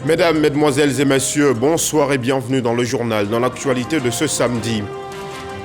Mesdames, Mesdemoiselles et Messieurs, bonsoir et bienvenue dans le journal, dans l'actualité de ce samedi.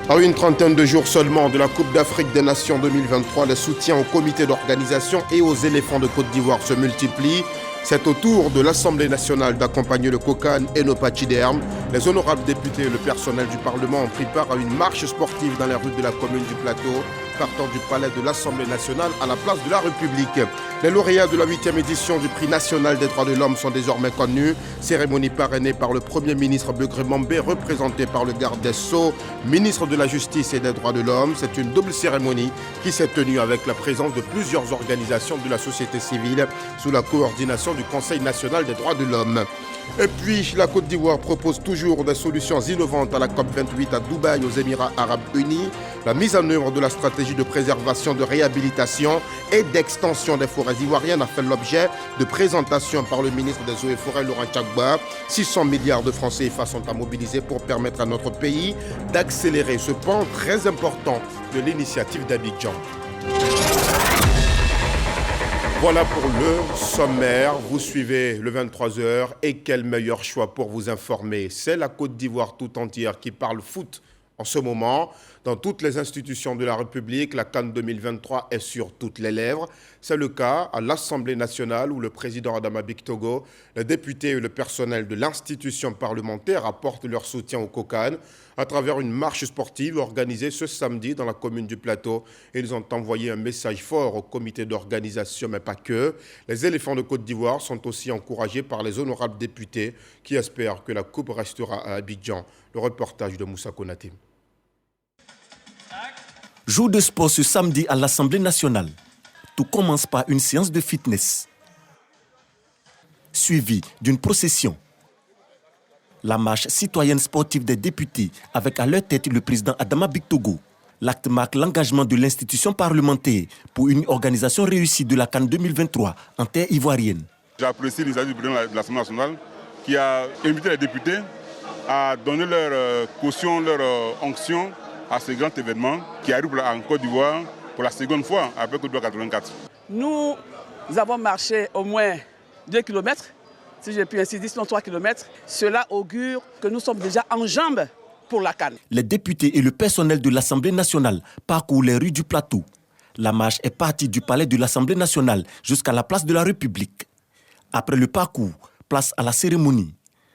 À une trentaine de jours seulement de la Coupe d'Afrique des Nations 2023, les soutiens au comité d'organisation et aux éléphants de Côte d'Ivoire se multiplient. C'est au tour de l'Assemblée nationale d'accompagner le COCAN et nos pachydermes. Les honorables députés et le personnel du Parlement ont pris part à une marche sportive dans les rues de la commune du Plateau, partant du palais de l'Assemblée nationale à la place de la République. Les lauréats de la 8e édition du prix national des droits de l'homme sont désormais connus. Cérémonie parrainée par le Premier ministre Begré Mambé, représenté par le garde des Sceaux, ministre de la Justice et des droits de l'homme. C'est une double cérémonie qui s'est tenue avec la présence de plusieurs organisations de la société civile sous la coordination du Conseil national des droits de l'homme. Et puis, la Côte d'Ivoire propose toujours des solutions innovantes à la COP28 à Dubaï, aux Émirats arabes unis. La mise en œuvre de la stratégie de préservation, de réhabilitation et d'extension des forêts ivoiriennes a fait l'objet de présentations par le ministre des Eaux et Forêts, Laurent Gbagba. 600 milliards de francs CFA sont à mobiliser pour permettre à notre pays d'accélérer ce pan très important de l'initiative d'Abidjan. Voilà pour le sommaire. Vous suivez le 23h et quel meilleur choix pour vous informer. C'est la Côte d'Ivoire tout entière qui parle foot en ce moment. Dans toutes les institutions de la République, la CAN 2023 est sur toutes les lèvres. C'est le cas à l'Assemblée nationale où le président Adama Bictogo, les députés et le personnel de l'institution parlementaire apportent leur soutien au COCAN à travers une marche sportive organisée ce samedi dans la commune du Plateau. Ils ont envoyé un message fort au comité d'organisation, mais pas que. Les éléphants de Côte d'Ivoire sont aussi encouragés par les honorables députés qui espèrent que la coupe restera à Abidjan. Le reportage de Moussa Konaté. Jour de sport ce samedi à l'Assemblée nationale. Tout commence par une séance de fitness, suivie d'une procession. La marche citoyenne sportive des députés, avec à leur tête le président Adama Bictogo. L'acte marque l'engagement de l'institution parlementaire pour une organisation réussie de la CAN 2023 en terre ivoirienne. J'apprécie l'initiative du président de l'Assemblée nationale qui a invité les députés à donner leur caution, leur onction à ce grand événement qui arrive en Côte d'Ivoire pour la seconde fois après Côte d'Ivoire 84. Nous avons marché au moins 2 km, si je puis ainsi dire, sinon 3 km. Cela augure que nous sommes déjà en jambes pour la CAN. Les députés et le personnel de l'Assemblée nationale parcourent les rues du Plateau. La marche est partie du palais de l'Assemblée nationale jusqu'à la place de la République. Après le parcours, place à la cérémonie.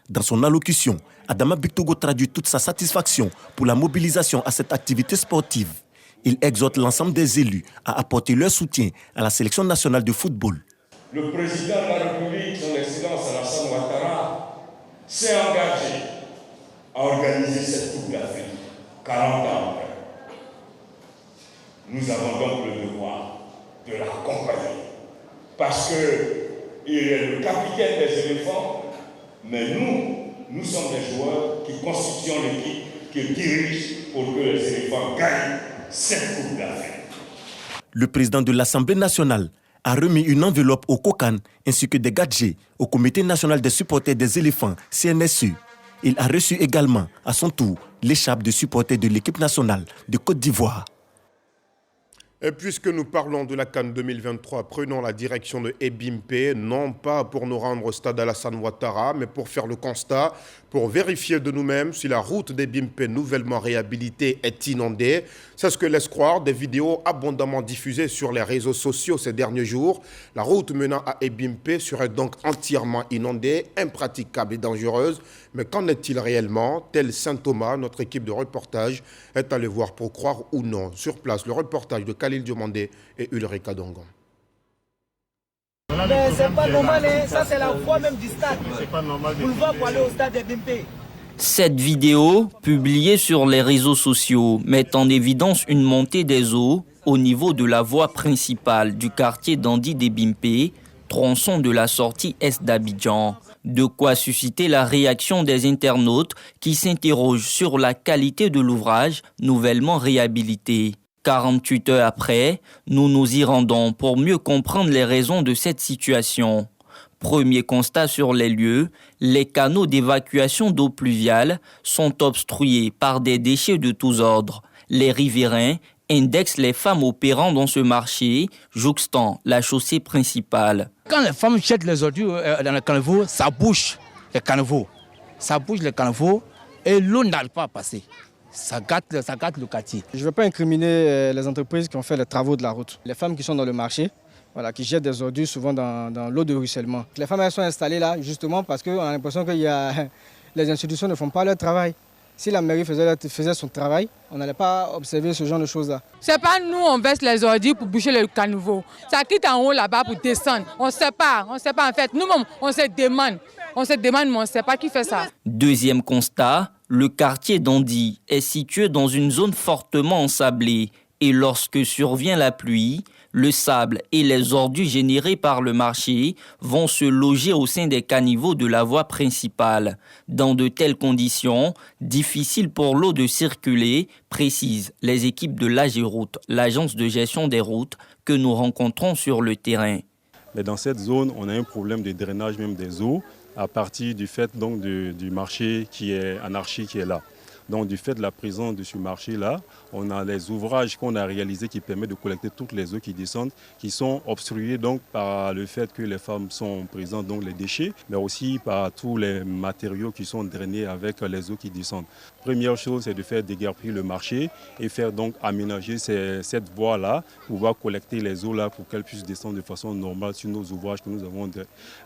Dans son allocution, Adama Bictogo traduit toute sa satisfaction pour la mobilisation à cette activité sportive. Il exhorte l'ensemble des élus à apporter leur soutien à la sélection nationale de football. Le président de la République, son Excellence Alassane Ouattara, s'est engagé à organiser cette Coupe d'Afrique 40 ans après. Nous avons donc le devoir de l'accompagner parce qu'il est le capitaine des éléphants, mais nous sommes les joueurs qui constituent l'équipe qui dirige pour que les éléphants gagnent cette Coupe d'Afrique. Le président de l'Assemblée nationale a remis une enveloppe au COCAN ainsi que des gadgets au Comité national des supporters des éléphants, CNSE. Il a reçu également, à son tour, l'écharpe de supporters de l'équipe nationale de Côte d'Ivoire. Et puisque nous parlons de la CAN 2023, prenons la direction de Ebimpe, non pas pour nous rendre au stade Alassane Ouattara, mais pour faire le constat, pour vérifier de nous-mêmes si la route d'Ebimpe nouvellement réhabilitée est inondée. C'est ce que laissent croire des vidéos abondamment diffusées sur les réseaux sociaux ces derniers jours. La route menant à Ebimpe serait donc entièrement inondée, impraticable et dangereuse. Mais qu'en est-il réellement? Tel Saint Thomas, notre équipe de reportage est allée voir pour croire ou non. Sur place, le reportage de Khalil Diomandé et Ulrika Dongon. Mais c'est pas normal, ça c'est la voie même du stade. Boulevard pour aller au stade de Bimpe. Cette vidéo, publiée sur les réseaux sociaux, met en évidence une montée des eaux au niveau de la voie principale du quartier d'Andi d'Ebimpe, tronçon de la sortie est d'Abidjan. De quoi susciter la réaction des internautes qui s'interrogent sur la qualité de l'ouvrage nouvellement réhabilité. 48 heures après, nous nous y rendons pour mieux comprendre les raisons de cette situation. Premier constat sur les lieux, les canaux d'évacuation d'eau pluviale sont obstrués par des déchets de tous ordres. Les riverains indexe les femmes opérant dans ce marché, jouxtant la chaussée principale. Quand les femmes jettent les ordures dans le caniveau, ça bouche les caniveaux. Ça bouge les caniveaux et l'eau n'arrive pas à passer. Ça gâte le quartier. Je ne veux pas incriminer les entreprises qui ont fait les travaux de la route. Les femmes qui sont dans le marché, voilà, qui jettent des ordures souvent dans l'eau de ruissellement. Les femmes elles sont installées là justement parce qu'on a l'impression que les institutions ne font pas leur travail. Si la mairie faisait son travail, on n'allait pas observer ce genre de choses-là. C'est pas nous, on verse les ordures pour boucher le caniveau. Ça quitte en haut là-bas pour descendre. On ne sait pas en fait. Nous-mêmes, on se demande, mais on ne sait pas qui fait ça. Deuxième constat, le quartier d'Andy est situé dans une zone fortement ensablée et lorsque survient la pluie, le sable et les ordures générées par le marché vont se loger au sein des caniveaux de la voie principale. Dans de telles conditions, difficile pour l'eau de circuler, précisent les équipes de l'AGERoute, l'agence de gestion des routes que nous rencontrons sur le terrain. Mais dans cette zone, on a un problème de drainage même des eaux à partir du fait donc, du marché qui est anarchique qui est là. Donc du fait de la présence de ce marché-là, on a les ouvrages qu'on a réalisés qui permettent de collecter toutes les eaux qui descendent, qui sont obstruées donc par le fait que les femmes sont présentes, donc les déchets, mais aussi par tous les matériaux qui sont drainés avec les eaux qui descendent. Première chose, c'est de faire déguerpir le marché et faire donc aménager cette voie-là, pouvoir collecter les eaux-là pour qu'elles puissent descendre de façon normale sur nos ouvrages que nous avons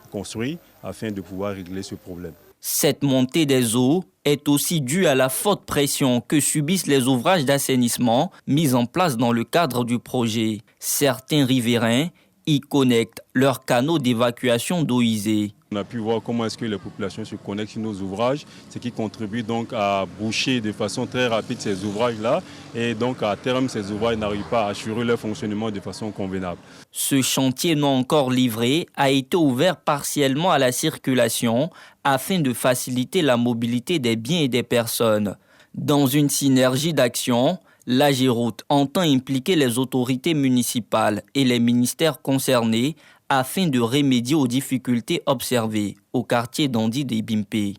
construits afin de pouvoir régler ce problème. Cette montée des eaux est aussi due à la forte pression que subissent les ouvrages d'assainissement mis en place dans le cadre du projet. Certains riverains y connectent leurs canaux d'évacuation d'eau usée. On a pu voir comment est-ce que les populations se connectent sur nos ouvrages, ce qui contribue donc à boucher de façon très rapide ces ouvrages-là. Et donc à terme, ces ouvrages n'arrivent pas à assurer leur fonctionnement de façon convenable. Ce chantier non encore livré a été ouvert partiellement à la circulation afin de faciliter la mobilité des biens et des personnes. Dans une synergie d'action, l'AGERoute entend impliquer les autorités municipales et les ministères concernés afin de remédier aux difficultés observées au quartier d'Andy des Bimpé.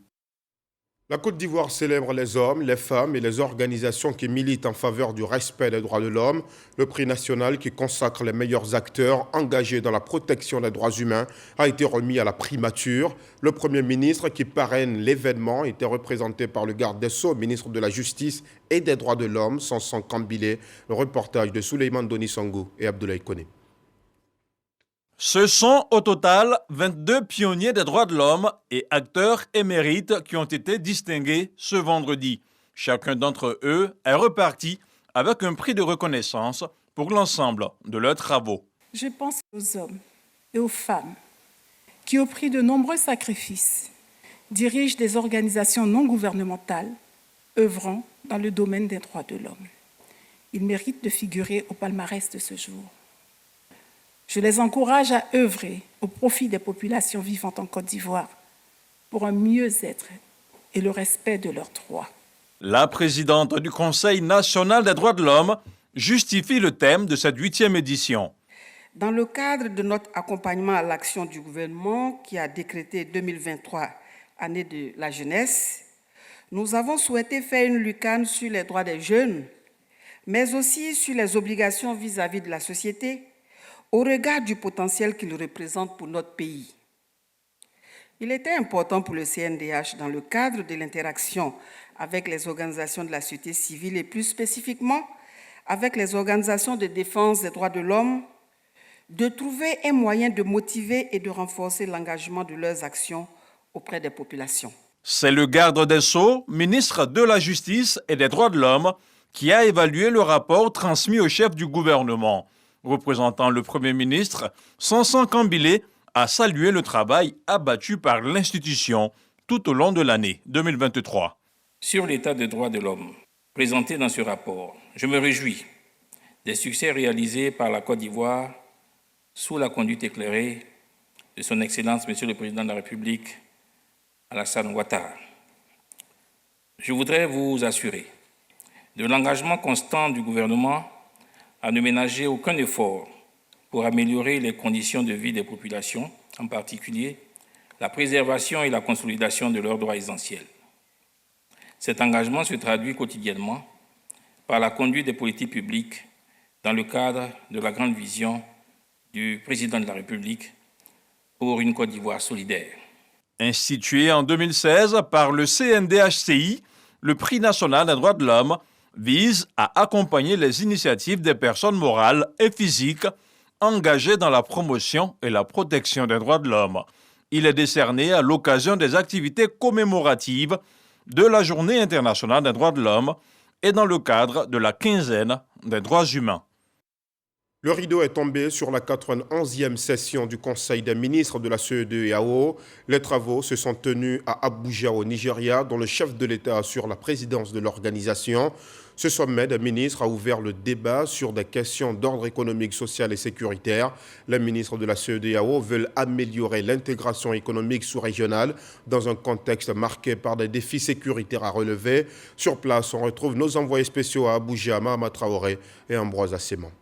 La Côte d'Ivoire célèbre les hommes, les femmes et les organisations qui militent en faveur du respect des droits de l'homme. Le prix national qui consacre les meilleurs acteurs engagés dans la protection des droits humains a été remis à la primature. Le Premier ministre qui parraine l'événement était représenté par le garde des Sceaux, ministre de la Justice et des droits de l'homme, Sanson Kambilé. Le reportage de Souleymane Donissango et Abdoulaye Koné. Ce sont au total 22 pionniers des droits de l'homme et acteurs émérites qui ont été distingués ce vendredi. Chacun d'entre eux est reparti avec un prix de reconnaissance pour l'ensemble de leurs travaux. Je pense aux hommes et aux femmes qui, au prix de nombreux sacrifices, dirigent des organisations non gouvernementales œuvrant dans le domaine des droits de l'homme. Ils méritent de figurer au palmarès de ce jour. Je les encourage à œuvrer au profit des populations vivantes en Côte d'Ivoire pour un mieux-être et le respect de leurs droits. La présidente du Conseil national des droits de l'homme justifie le thème de cette 8e édition. Dans le cadre de notre accompagnement à l'action du gouvernement qui a décrété 2023 année de la jeunesse, nous avons souhaité faire une lucane sur les droits des jeunes, mais aussi sur les obligations vis-à-vis de la société, au regard du potentiel qu'il représente pour notre pays. Il était important pour le CNDH, dans le cadre de l'interaction avec les organisations de la société civile et plus spécifiquement avec les organisations de défense des droits de l'homme, de trouver un moyen de motiver et de renforcer l'engagement de leurs actions auprès des populations. C'est le garde des Sceaux, ministre de la Justice et des droits de l'homme, qui a évalué le rapport transmis au chef du gouvernement. Représentant le Premier ministre, Sanson Kambilé a salué le travail abattu par l'institution tout au long de l'année 2023. Sur l'état des droits de l'homme présenté dans ce rapport, je me réjouis des succès réalisés par la Côte d'Ivoire sous la conduite éclairée de son Excellence, Monsieur le Président de la République, Alassane Ouattara. Je voudrais vous assurer de l'engagement constant du gouvernement à ne ménager aucun effort pour améliorer les conditions de vie des populations, en particulier la préservation et la consolidation de leurs droits essentiels. Cet engagement se traduit quotidiennement par la conduite des politiques publiques dans le cadre de la grande vision du président de la République pour une Côte d'Ivoire solidaire. Institué en 2016 par le CNDHCI, le Prix national des droits de l'homme vise à accompagner les initiatives des personnes morales et physiques engagées dans la promotion et la protection des droits de l'homme. Il est décerné à l'occasion des activités commémoratives de la Journée internationale des droits de l'homme et dans le cadre de la quinzaine des droits humains. Le rideau est tombé sur la 91e session du Conseil des ministres de la CEDEAO. Les travaux se sont tenus à Abuja au Nigeria, dont le chef de l'État assure la présidence de l'organisation. Ce sommet des ministres a ouvert le débat sur des questions d'ordre économique, social et sécuritaire. Les ministres de la CEDEAO veulent améliorer l'intégration économique sous-régionale dans un contexte marqué par des défis sécuritaires à relever. Sur place, on retrouve nos envoyés spéciaux à Abuja, Mahama Traoré et Ambroise Asseman.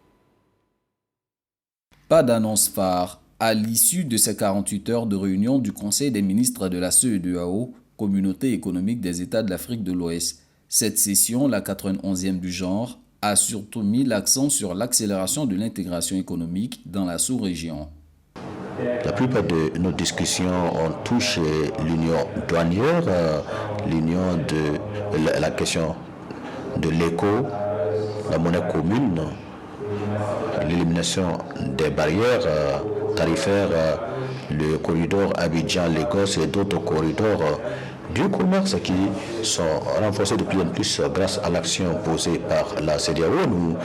Pas d'annonce phare. À l'issue de ces 48 heures de réunion du Conseil des ministres de la CEDEAO, Communauté économique des États de l'Afrique de l'Ouest, cette session, la 91e du genre, a surtout mis l'accent sur l'accélération de l'intégration économique dans la sous-région. La plupart de nos discussions ont touché l'union douanière, l'union de la question de l'éco, la monnaie commune, l'élimination des barrières tarifaires, le corridor Abidjan-Lagos et d'autres corridors du commerce qui sont renforcés de plus en plus grâce à l'action posée par la CEDEAO. Nous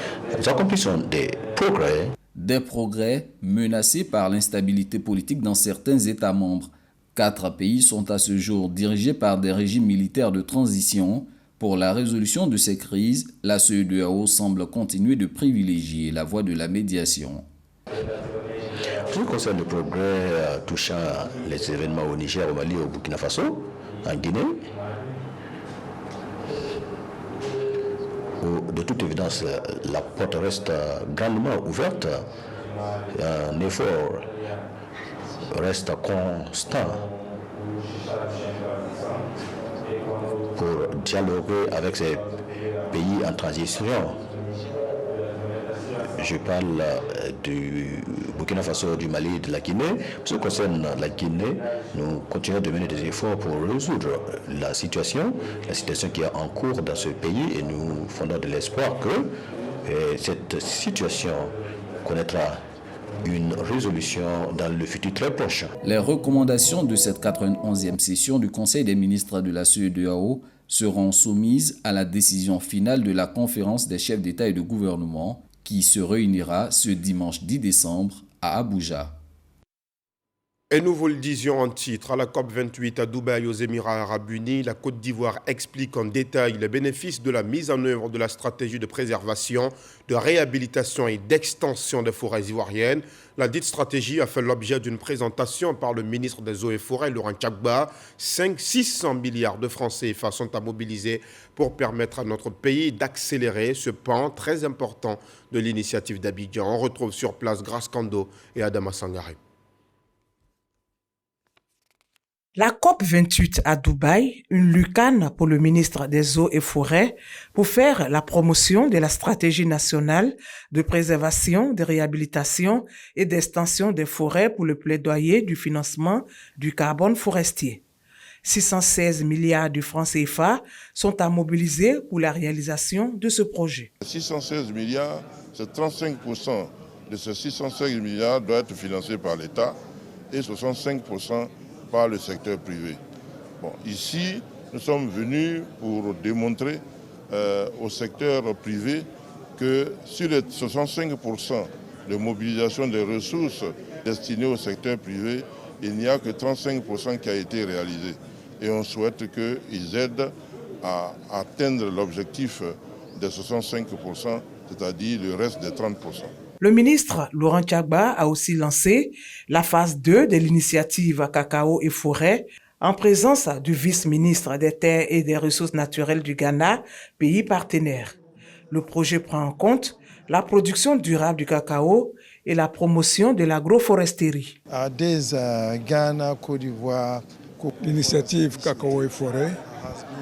accomplissons des progrès. Des progrès menacés par l'instabilité politique dans certains États membres. 4 pays sont à ce jour dirigés par des régimes militaires de transition. Pour la résolution de ces crises, la CEDEAO semble continuer de privilégier la voie de la médiation. En ce qui concerne le progrès touchant les événements au Niger, au Mali, au Burkina Faso, en Guinée, où de toute évidence la porte reste grandement ouverte, un effort reste constant pour dialoguer avec ces pays en transition. Je parle du Burkina Faso, du Mali, de la Guinée. Pour ce qui concerne la Guinée, nous continuons de mener des efforts pour résoudre la situation qui est en cours dans ce pays et nous fondons de l'espoir que cette situation connaîtra une résolution dans le futur très proche. Les recommandations de cette 91e session du Conseil des ministres de la CEDEAO seront soumises à la décision finale de la conférence des chefs d'État et de gouvernement qui se réunira ce dimanche 10 décembre à Abuja. Et nous vous le disions en titre, à la COP28 à Dubaï aux Émirats Arabes Unis, la Côte d'Ivoire explique en détail les bénéfices de la mise en œuvre de la stratégie de préservation, de réhabilitation et d'extension des forêts ivoiriennes. La dite stratégie a fait l'objet d'une présentation par le ministre des Eaux et Forêts, Laurent Gbagba. 600 milliards de francs CFA sont à mobiliser pour permettre à notre pays d'accélérer ce pan très important de l'initiative d'Abidjan. On retrouve sur place Grace Kando et Adama Sangaré. La COP28 à Dubaï, une lucane pour le ministre des Eaux et Forêts pour faire la promotion de la stratégie nationale de préservation, de réhabilitation et d'extension des forêts pour le plaidoyer du financement du carbone forestier. 616 milliards de francs CFA sont à mobiliser pour la réalisation de ce projet. 616 milliards, c'est 35% de ces 616 milliards doivent être financés par l'État et 65% par le secteur privé. Bon, ici, nous sommes venus pour démontrer au secteur privé que sur les 65% de mobilisation des ressources destinées au secteur privé, il n'y a que 35% qui a été réalisé. Et on souhaite qu'ils aident à atteindre l'objectif des 65%, c'est-à-dire le reste des 30%. Le ministre Laurent Gbagba a aussi lancé la phase 2 de l'initiative Cacao et Forêt en présence du vice-ministre des Terres et des Ressources naturelles du Ghana, pays partenaire. Le projet prend en compte la production durable du cacao et la promotion de l'agroforesterie. Ghana, Côte d'Ivoire, l'initiative Cacao et Forêt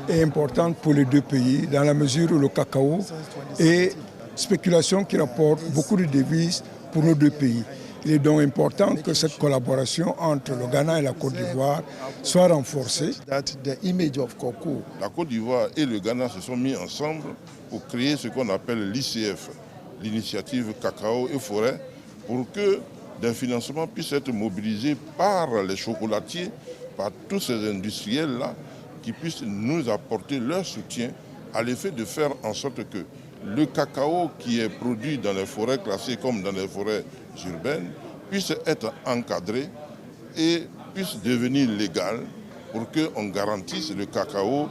est importante pour les deux pays dans la mesure où le cacao est spéculation qui rapporte beaucoup de devises pour nos deux pays. Il est donc important que cette collaboration entre le Ghana et la Côte d'Ivoire soit renforcée. La Côte d'Ivoire et le Ghana se sont mis ensemble pour créer ce qu'on appelle l'ICF, l'initiative Cacao et Forêt, pour que des financements puissent être mobilisés par les chocolatiers, par tous ces industriels-là, qui puissent nous apporter leur soutien à l'effet de faire en sorte que le cacao qui est produit dans les forêts classées comme dans les forêts urbaines puisse être encadré et puisse devenir légal pour qu'on garantisse le cacao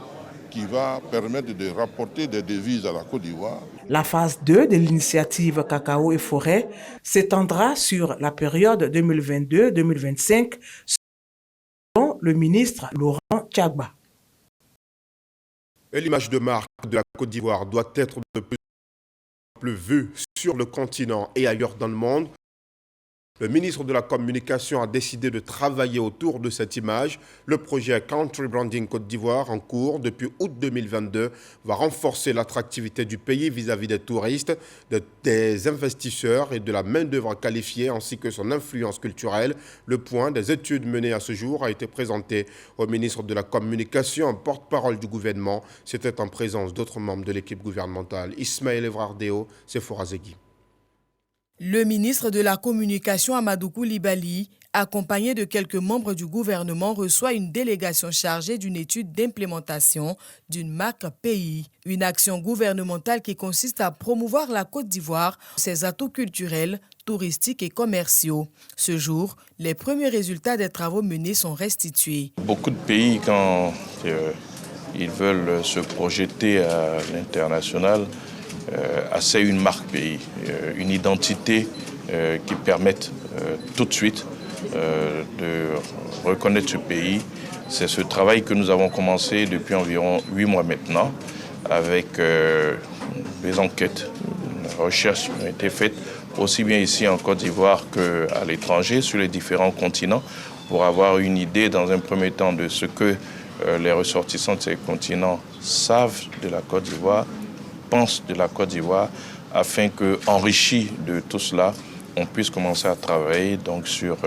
qui va permettre de rapporter des devises à la Côte d'Ivoire. La phase 2 de l'initiative Cacao et Forêt s'étendra sur la période 2022-2025, selon le ministre Laurent Tchagba. Et l'image de marque de la Côte d'Ivoire doit être de plus en plus vue sur le continent et ailleurs dans le monde. Le ministre de la Communication a décidé de travailler autour de cette image. Le projet Country Branding Côte d'Ivoire, en cours depuis août 2022, va renforcer l'attractivité du pays vis-à-vis des touristes, des investisseurs et de la main-d'œuvre qualifiée, ainsi que son influence culturelle. Le point des études menées à ce jour a été présenté au ministre de la Communication, en porte-parole du gouvernement. C'était en présence d'autres membres de l'équipe gouvernementale. Ismaël Evrardéo, Sephora Zegui. Le ministre de la Communication, Amadou Koulibaly, accompagné de quelques membres du gouvernement, reçoit une délégation chargée d'une étude d'implémentation d'une marque pays. Une action gouvernementale qui consiste à promouvoir la Côte d'Ivoire, ses atouts culturels, touristiques et commerciaux. Ce jour, les premiers résultats des travaux menés sont restitués. Beaucoup de pays, quand ils veulent se projeter à l'international, assez une marque pays, une identité qui permette tout de suite de reconnaître ce pays. C'est ce travail que nous avons commencé depuis environ 8 mois maintenant, avec des enquêtes, des recherches qui ont été faites aussi bien ici en Côte d'Ivoire qu'à l'étranger, sur les différents continents, pour avoir une idée dans un premier temps de ce que les ressortissants de ces continents savent de la Côte d'Ivoire, pensent de la Côte d'Ivoire, afin qu'enrichi de tout cela, on puisse commencer à travailler donc sur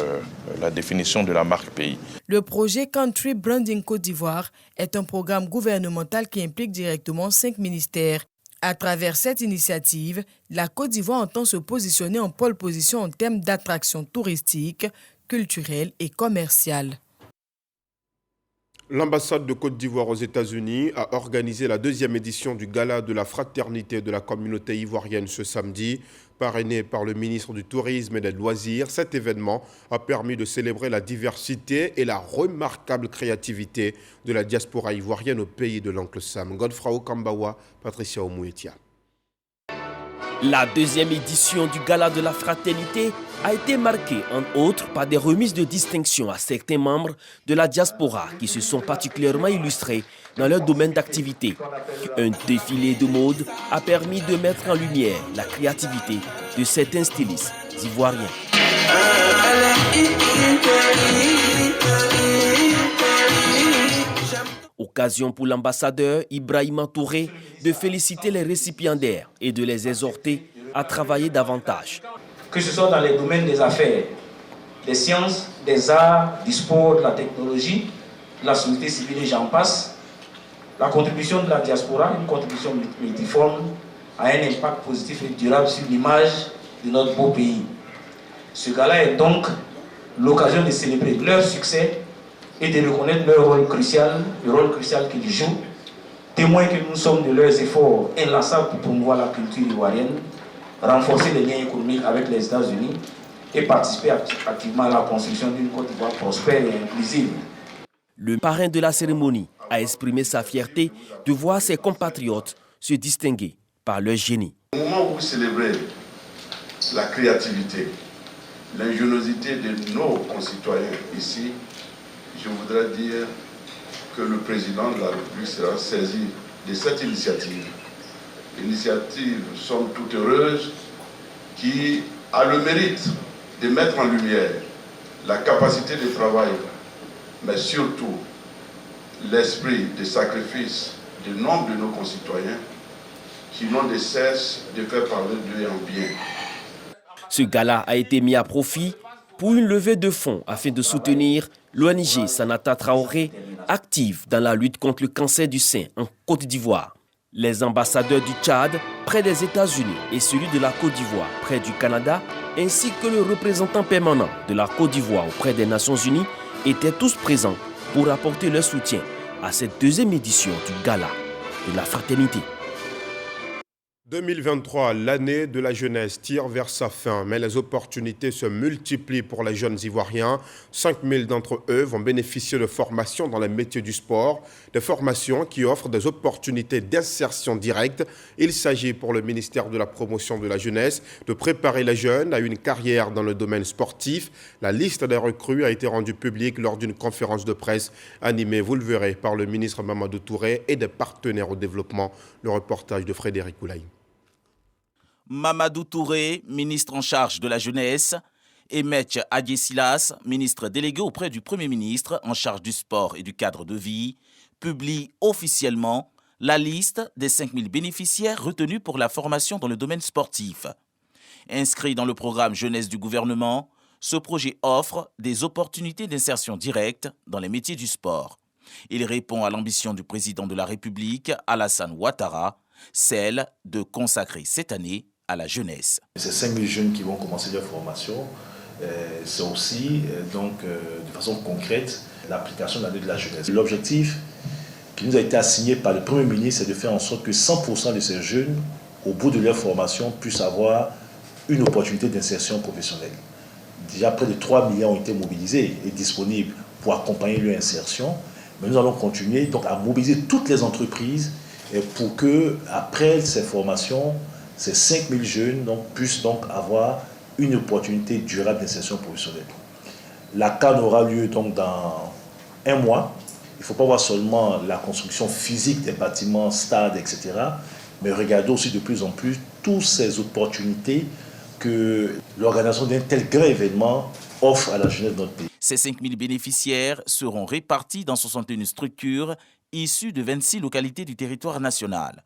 la définition de la marque pays. Le projet Country Branding Côte d'Ivoire est un programme gouvernemental qui implique directement 5 ministères. À travers cette initiative, la Côte d'Ivoire entend se positionner en pole position en termes d'attraction touristique, culturelle et commerciale. L'ambassade de Côte d'Ivoire aux États-Unis a organisé la 2e édition du Gala de la fraternité de la communauté ivoirienne ce samedi. Parrainé par le ministre du Tourisme et des Loisirs, cet événement a permis de célébrer la diversité et la remarquable créativité de la diaspora ivoirienne au pays de l'Oncle Sam. Godfrey Kambawa, Patricia Oumouetia. La 2e édition du Gala de la Fraternité a été marquée, entre autres, par des remises de distinction à certains membres de la diaspora qui se sont particulièrement illustrés dans leur domaine d'activité. Un défilé de mode a permis de mettre en lumière la créativité de certains stylistes ivoiriens. Occasion pour l'ambassadeur Ibrahima Touré de féliciter les récipiendaires et de les exhorter à travailler davantage. Que ce soit dans les domaines des affaires, des sciences, des arts, du sport, de la technologie, de la société civile et j'en passe, la contribution de la diaspora, une contribution multiforme, a un impact positif et durable sur l'image de notre beau pays. Ce gala est donc l'occasion de célébrer leur succès et de reconnaître leur rôle crucial, le rôle crucial qu'ils jouent, témoin que nous sommes de leurs efforts inlassables pour promouvoir la culture ivoirienne, renforcer les liens économiques avec les États-Unis et participer activement à la construction d'une Côte d'Ivoire prospère et inclusive. Le parrain de la cérémonie a exprimé sa fierté de voir ses compatriotes se distinguer par leur génie. Au moment où vous célébrez la créativité, l'ingéniosité de nos concitoyens ici, je voudrais dire que le président de la République sera saisi de cette initiative. Initiative, somme toute heureuse, qui a le mérite de mettre en lumière la capacité de travail, mais surtout l'esprit de sacrifice de nombre de nos concitoyens qui n'ont de cesse de faire parler d'eux en bien. Ce gala a été mis à profit pour une levée de fonds afin de soutenir l'ONG Sanata Traoré, active dans la lutte contre le cancer du sein en Côte d'Ivoire. Les ambassadeurs du Tchad près des États-Unis et celui de la Côte d'Ivoire près du Canada, ainsi que le représentant permanent de la Côte d'Ivoire auprès des Nations Unies, étaient tous présents pour apporter leur soutien à cette deuxième édition du Gala de la Fraternité. 2023, l'année de la jeunesse, tire vers sa fin, mais les opportunités se multiplient pour les jeunes Ivoiriens. 5000 d'entre eux vont bénéficier de formations dans les métiers du sport, des formations qui offrent des opportunités d'insertion directe. Il s'agit pour le ministère de la Promotion de la Jeunesse de préparer les jeunes à une carrière dans le domaine sportif. La liste des recrues a été rendue publique lors d'une conférence de presse animée, vous le verrez, par le ministre Mamadou Touré et des partenaires au développement. Le reportage de Frédéric Oulaï. Mamadou Touré, ministre en charge de la jeunesse, et Metch Adjesilas, ministre délégué auprès du Premier ministre en charge du sport et du cadre de vie, publient officiellement la liste des 5000 bénéficiaires retenus pour la formation dans le domaine sportif. Inscrit dans le programme jeunesse du gouvernement, ce projet offre des opportunités d'insertion directe dans les métiers du sport. Il répond à l'ambition du président de la République, Alassane Ouattara, celle de consacrer cette année à la jeunesse. Ces 5000 jeunes qui vont commencer leur formation, c'est aussi de façon concrète l'application de l'année de la jeunesse. L'objectif qui nous a été assigné par le Premier ministre, c'est de faire en sorte que 100% de ces jeunes, au bout de leur formation, puissent avoir une opportunité d'insertion professionnelle. Déjà près de 3 milliards ont été mobilisés et disponibles pour accompagner leur insertion, mais nous allons continuer donc à mobiliser toutes les entreprises pour que, après ces formations, ces 5000 jeunes puissent avoir une opportunité durable d'insertion professionnelle. La CAN aura lieu dans 1 mois. Il ne faut pas voir seulement la construction physique des bâtiments, stades, etc., mais regarder aussi de plus en plus toutes ces opportunités que l'organisation d'un tel grand événement offre à la jeunesse de notre pays. Ces 5000 bénéficiaires seront répartis dans 61 structures issues de 26 localités du territoire national.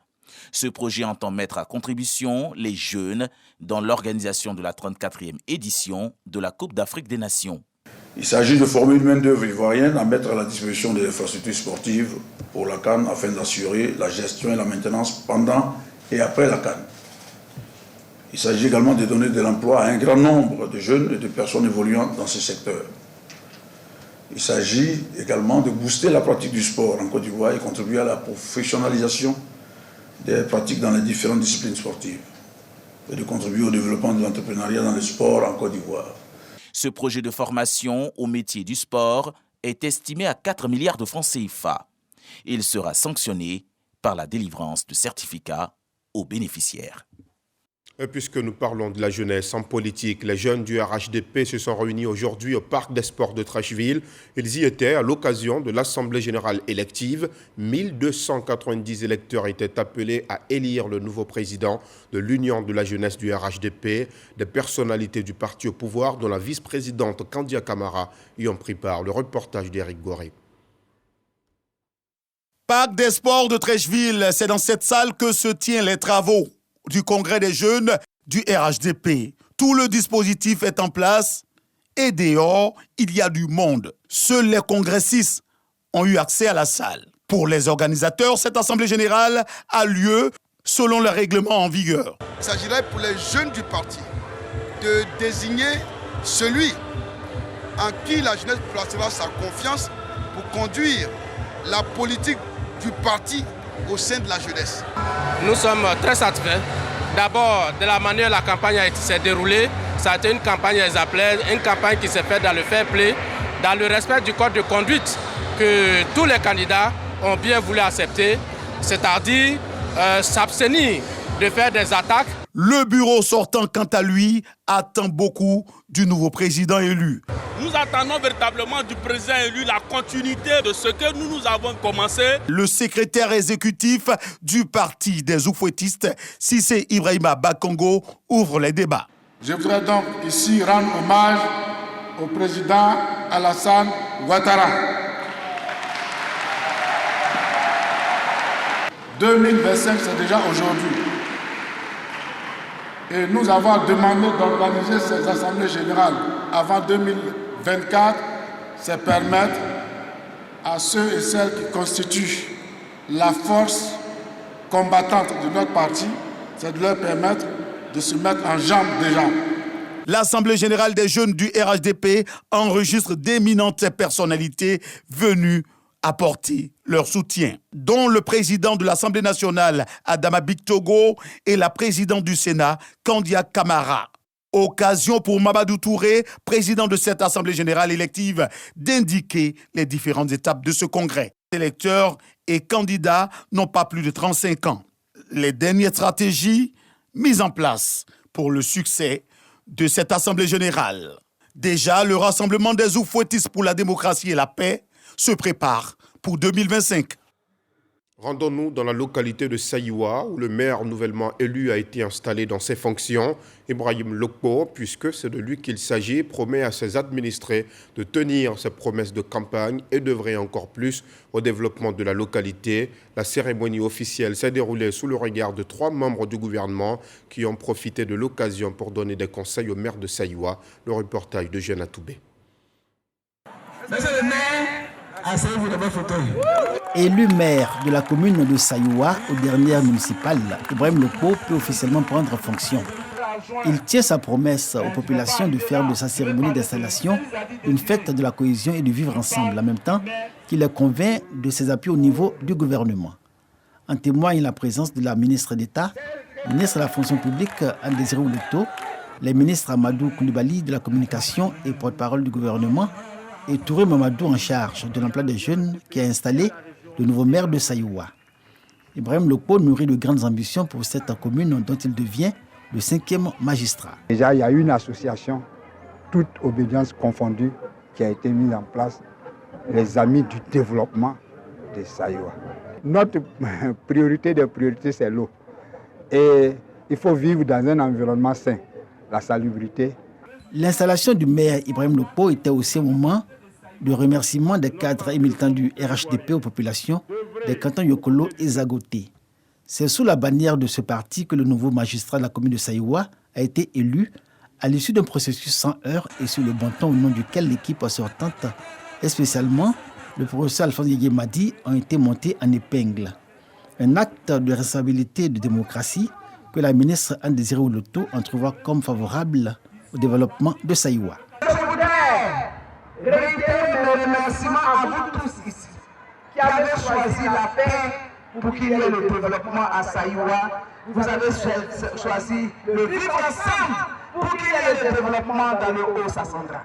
Ce projet entend mettre à contribution les jeunes dans l'organisation de la 34e édition de la Coupe d'Afrique des Nations. Il s'agit de former une main-d'œuvre ivoirienne à mettre à la disposition des infrastructures sportives pour la CAN afin d'assurer la gestion et la maintenance pendant et après la CAN. Il s'agit également de donner de l'emploi à un grand nombre de jeunes et de personnes évoluant dans ce secteur. Il s'agit également de booster la pratique du sport en Côte d'Ivoire et contribuer à la professionnalisation des pratiques dans les différentes disciplines sportives et de contribuer au développement de l'entrepreneuriat dans le sport en Côte d'Ivoire. Ce projet de formation au métier du sport est estimé à 4 milliards de francs CFA. Il sera sanctionné par la délivrance de certificats aux bénéficiaires. Et puisque nous parlons de la jeunesse en politique, les jeunes du RHDP se sont réunis aujourd'hui au Parc des Sports de Treichville. Ils y étaient à l'occasion de l'Assemblée générale élective. 1290 électeurs étaient appelés à élire le nouveau président de l'Union de la jeunesse du RHDP. Des personnalités du parti au pouvoir, dont la vice-présidente Kandia Camara, y ont pris part. Le reportage d'Éric Goré. Parc des Sports de Treichville, c'est dans cette salle que se tiennent les travaux du congrès des jeunes du RHDP. Tout le dispositif est en place et dehors, il y a du monde. Seuls les congressistes ont eu accès à la salle. Pour les organisateurs, cette assemblée générale a lieu selon le règlement en vigueur. Il s'agirait pour les jeunes du parti de désigner celui en qui la jeunesse placera sa confiance pour conduire la politique du parti au sein de la jeunesse. Nous sommes très satisfaits. D'abord, de la manière dont la campagne s'est déroulée, ça a été une campagne exemplaire, une campagne qui s'est faite dans le fair play, dans le respect du code de conduite que tous les candidats ont bien voulu accepter, c'est-à-dire s'abstenir de faire des attaques. Le bureau sortant, quant à lui, attend beaucoup du nouveau président élu. Nous attendons véritablement du président élu la continuité de ce que nous avons commencé. Le secrétaire exécutif du parti des Oufouettistes, Cissé Ibrahima Bakongo, ouvre les débats. Je voudrais donc ici rendre hommage au président Alassane Ouattara. 2025, c'est déjà aujourd'hui. Et nous avons demandé d'organiser ces assemblées générales avant 2024, c'est permettre à ceux et celles qui constituent la force combattante de notre parti, c'est de leur permettre de se mettre en jambe déjà. L'Assemblée générale des jeunes du RHDP enregistre d'éminentes personnalités venues apporter leur soutien, dont le président de l'Assemblée nationale, Adama Bictogo, et la présidente du Sénat, Kandia Camara. Occasion pour Mamadou Touré, président de cette Assemblée générale élective, d'indiquer les différentes étapes de ce congrès. Les électeurs et candidats n'ont pas plus de 35 ans. Les dernières stratégies mises en place pour le succès de cette Assemblée générale. Déjà, le rassemblement des oufouettistes pour la démocratie et la paix se prépare pour 2025. Rendons-nous dans la localité de Saïwa, où le maire nouvellement élu a été installé dans ses fonctions. Ibrahim Lokpo, puisque c'est de lui qu'il s'agit, promet à ses administrés de tenir ses promesses de campagne et d'œuvrer encore plus au développement de la localité. La cérémonie officielle s'est déroulée sous le regard de 3 membres du gouvernement qui ont profité de l'occasion pour donner des conseils au maire de Saïwa. Le reportage de Jeanne Toubé. Monsieur le maire, asseyez-vous dans votre fauteuil. Élu maire de la commune de Saïwa aux dernières municipales, Ibrahim Lokpo peut officiellement prendre fonction. Il tient sa promesse aux populations de faire de sa cérémonie d'installation une fête de la cohésion et de vivre ensemble, en même temps qu'il les convainc de ses appuis au niveau du gouvernement. En témoigne la présence de la ministre d'État, ministre de la fonction publique Anne Désiré Oloto, les ministres Amadou Koulibaly de la communication et porte-parole du gouvernement, et Touré Mamadou en charge de l'emploi des jeunes qui a installé le nouveau maire de Saïwa. Ibrahim Lokpo nourrit de grandes ambitions pour cette commune dont il devient le 5e magistrat. Déjà, il y a une association, toute obédience confondue, qui a été mise en place, les Amis du développement de Saïwa. Notre priorité des priorités, c'est l'eau. Et il faut vivre dans un environnement sain, la salubrité. L'installation du maire Ibrahim Lokpo était aussi un moment de remerciement des cadres et militants du RHDP aux populations des cantons Yokolo et Zagoté. C'est sous la bannière de ce parti que le nouveau magistrat de la commune de Saïwa a été élu à l'issue d'un processus sans heurts et sur le bon ton au nom duquel l'équipe sortante, et spécialement le professeur Alphonse Yégué-Madi, ont été montés en épingle. Un acte de responsabilité et de démocratie que la ministre Anne Désiré Oloto entrevoit comme favorable au développement de Saïwa. Je voudrais réitérer mes remerciements à vous tous ici qui avez choisi la paix pour qu'il y ait le développement à Saïwa. Vous avez choisi le vivre ensemble pour qu'il y ait le développement dans le Haut-Sassandra.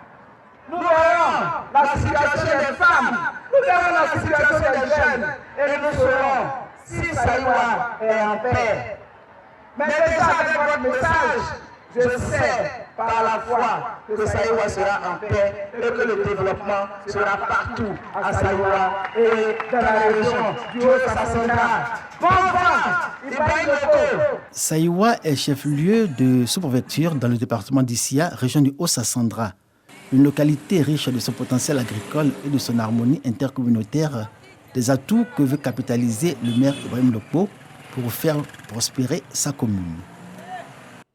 Nous voyons la situation des femmes, nous voyons la situation des jeunes et nous saurons si Saïwa est en paix. Mais déjà avec votre message, je sais par la foi que Saïwa sera en paix et que le développement sera partout à Saïwa et dans la région du Haut-Sassandra. Bon vent, Ibrahim Lokpo. Saïwa est chef-lieu de sous-préfecture dans le département d'Issia, région du Haut-Sassandra. Une localité riche de son potentiel agricole et de son harmonie intercommunautaire, des atouts que veut capitaliser le maire Ibrahim Lokpo pour faire prospérer sa commune.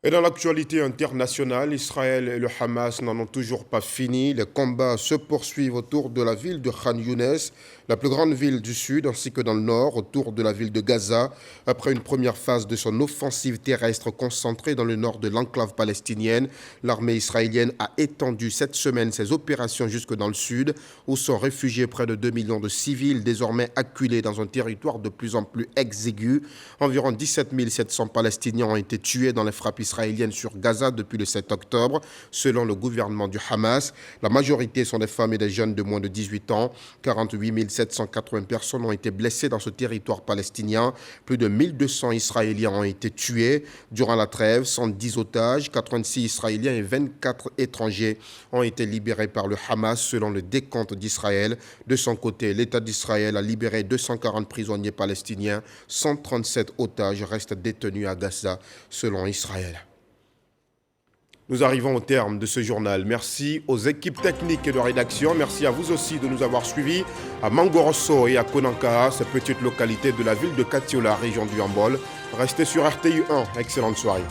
Et dans l'actualité internationale, Israël et le Hamas n'en ont toujours pas fini. Les combats se poursuivent autour de la ville de Khan Younes, la plus grande ville du sud, ainsi que dans le nord, autour de la ville de Gaza. Après une première phase de son offensive terrestre concentrée dans le nord de l'enclave palestinienne, l'armée israélienne a étendu cette semaine ses opérations jusque dans le sud, où sont réfugiés près de 2 millions de civils, désormais acculés dans un territoire de plus en plus exigu. Environ 17 700 Palestiniens ont été tués dans les frappes israéliennes sur Gaza depuis le 7 octobre, selon le gouvernement du Hamas. La majorité sont des femmes et des jeunes de moins de 18 ans. 48 780 personnes ont été blessées dans ce territoire palestinien. Plus de 1200 Israéliens ont été tués. Durant la trêve, 110 otages, 86 Israéliens et 24 étrangers ont été libérés par le Hamas, selon le décompte d'Israël. De son côté, l'État d'Israël a libéré 240 prisonniers palestiniens. 137 otages restent détenus à Gaza, selon Israël. Nous arrivons au terme de ce journal. Merci aux équipes techniques et de rédaction. Merci à vous aussi de nous avoir suivis à Mangorosso et à Konanka, ces petites localités de la ville de Katiola, région du Hambol. Restez sur RTU 1. Excellente soirée.